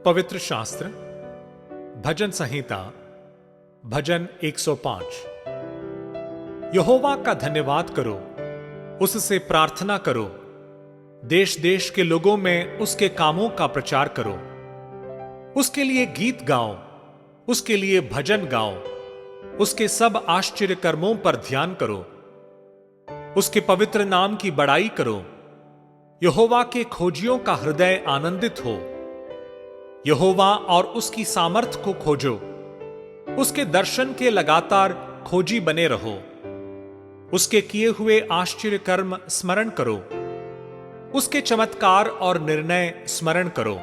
पवित्र शास्त्र भजन संहिता भजन 105। यहोवा का धन्यवाद करो, उससे प्रार्थना करो, देश देश के लोगों में उसके कामों का प्रचार करो। उसके लिए गीत गाओ, उसके लिए भजन गाओ, उसके सब आश्चर्य कर्मों पर ध्यान करो, उसके पवित्र नाम की बड़ाई करो। यहोवा के खोजियों का हृदय आनंदित हो। यहोवा और उसकी सामर्थ को खोजो, उसके दर्शन के लगातार खोजी बने रहो। उसके किए हुए आश्चर्य कर्म स्मरण करो, उसके चमत्कार और निर्णय स्मरण करो।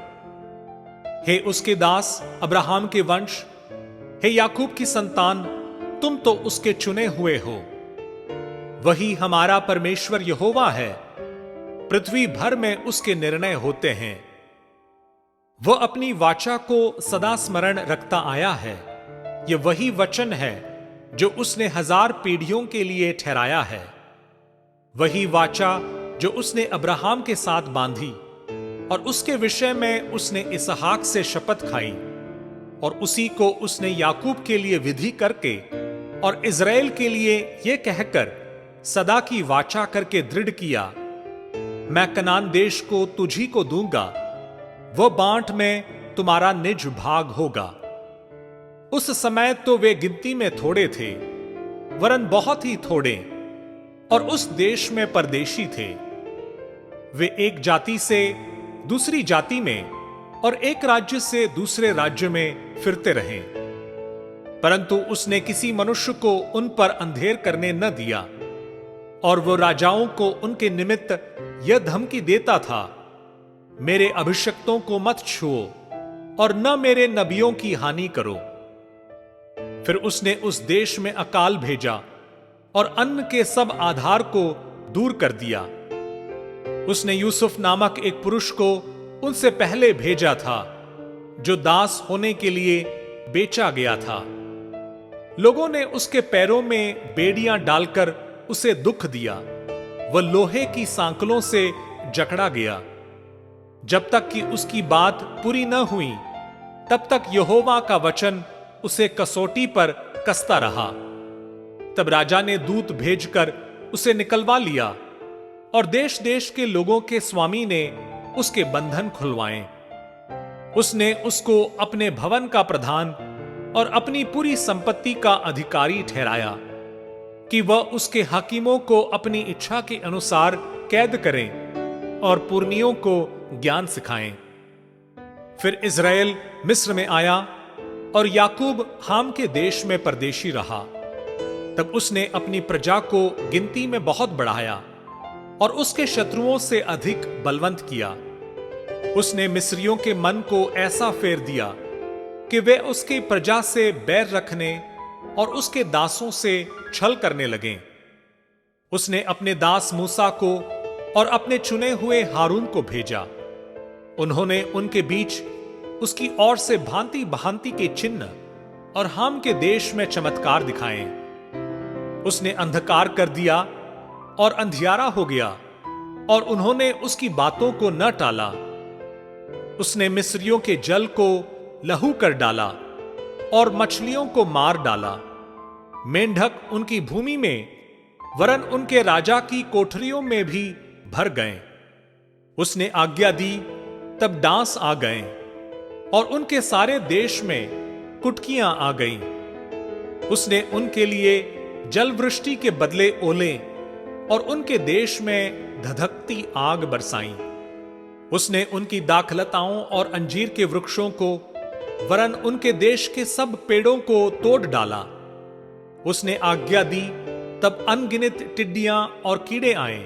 हे उसके दास अब्राहम के वंश, हे याकूब की संतान, तुम तो उसके चुने हुए हो। वही हमारा परमेश्वर यहोवा है, पृथ्वी भर में उसके निर्णय होते हैं। वह अपनी वाचा को सदा स्मरण रखता आया है। यह वही वचन है जो उसने 1000 पीढ़ियों के लिए ठहराया है। वही वाचा जो उसने अब्राहम के साथ बांधी और उसके विषय में उसने इसहाक से शपथ खाई, और उसी को उसने याकूब के लिए विधि करके और इज़राइल के लिए यह कहकर सदा की वाचा करके दृढ़ किया, मैं कनान देश को तुझी को दूंगा, वह बांट में तुम्हारा निज भाग होगा। उस समय तो वे गिनती में थोड़े थे, वरन बहुत ही थोड़े, और उस देश में परदेशी थे। वे एक जाति से दूसरी जाति में और एक राज्य से दूसरे राज्य में फिरते रहे, परंतु उसने किसी मनुष्य को उन पर अंधेर करने न दिया, और वो राजाओं को उनके निमित्त यह धमकी देता था, मेरे अभिषिक्तों को मत छुओ और न मेरे नबियों की हानि करो। फिर उसने उस देश में अकाल भेजा और अन्न के सब आधार को दूर कर दिया। उसने यूसुफ नामक एक पुरुष को उनसे पहले भेजा था, जो दास होने के लिए बेचा गया था। लोगों ने उसके पैरों में बेड़ियां डालकर उसे दुख दिया। वह लोहे की सांकलों से जकड़ा गया। जब तक कि उसकी बात पूरी न हुई, तब तक यहोवा का वचन उसे कसौटी पर कसता रहा। तब राजा ने दूत भेजकर उसे निकलवा लिया, और देश देश के लोगों के स्वामी ने उसके बंधन खुलवाए। उसने उसको अपने भवन का प्रधान और अपनी पूरी संपत्ति का अधिकारी ठहराया, कि वह उसके हाकिमों को अपनी इच्छा के अनुसार कैद करें और पुरनियों को ज्ञान सिखाएं। फिर इज़राइल मिस्र में आया और याकूब हाम के देश में परदेशी रहा। तब उसने अपनी प्रजा को गिनती में बहुत बढ़ाया और उसके शत्रुओं से अधिक बलवंत किया। उसने मिस्रियों के मन को ऐसा फेर दिया कि वे उसकी प्रजा से बैर रखने और उसके दासों से छल करने लगे। उसने अपने दास मूसा को और अपने चुने हुए हारून को भेजा। उन्होंने उनके बीच उसकी ओर से भांति भांति के चिन्ह और हाम के देश में चमत्कार दिखाए। उसने अंधकार कर दिया और अंधियारा हो गया, और उन्होंने उसकी बातों को न टाला। उसने मिस्रियों के जल को लहू कर डाला और मछलियों को मार डाला। मेंढक उनकी भूमि में वरन उनके राजा की कोठरियों में भी भर गए। उसने आज्ञा दी, तब डांस आ गए, और उनके सारे देश में कुटकियां आ गईं। उसने उनके लिए जल वृष्टि के बदले ओले और उनके देश में धधकती आग बरसाई। उसने उनकी दाखलताओं और अंजीर के वृक्षों को वरन उनके देश के सब पेड़ों को तोड़ डाला। उसने आज्ञा दी, तब अनगिनत टिड्डियां और कीड़े आए,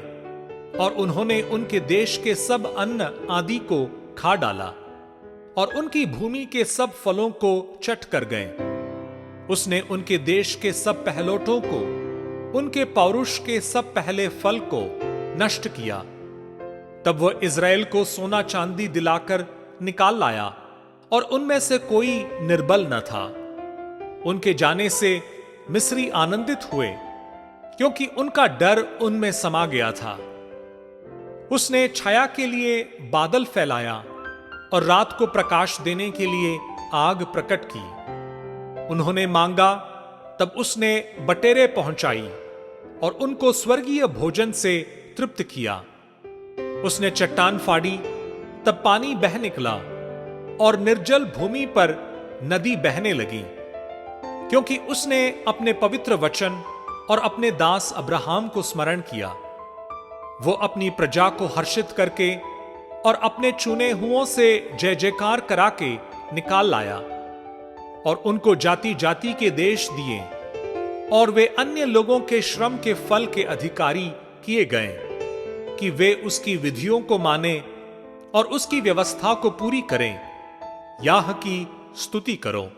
और उन्होंने उनके देश के सब अन्न आदि को खा डाला, और उनकी भूमि के सब फलों को चट कर गए। उसने उनके देश के सब पहलोठों को, उनके पौरुष के सब पहले फल को नष्ट किया। तब वह इज़राइल को सोना चांदी दिलाकर निकाल लाया, और उनमें से कोई निर्बल न था। उनके जाने से मिस्री आनंदित हुए, क्योंकि उनका डर उनमें समा गया था। उसने छाया के लिए बादल फैलाया और रात को प्रकाश देने के लिए आग प्रकट की। उन्होंने मांगा, तब उसने बटेरें पहुंचाई और उनको स्वर्गीय भोजन से तृप्त किया। उसने चट्टान फाड़ी, तब पानी बह निकला और निर्जल भूमि पर नदी बहने लगी, क्योंकि उसने अपने पवित्र वचन और अपने दास अब्राहम को स्मरण किया। वो अपनी प्रजा को हर्षित करके और अपने चुने हुओं से जय जयकार करा के निकाल लाया और उनको जाति जाति के देश दिए, और वे अन्य लोगों के श्रम के फल के अधिकारी किए गए कि वे उसकी विधियों को माने और उसकी व्यवस्था को पूरी करें। याह की स्तुति करो।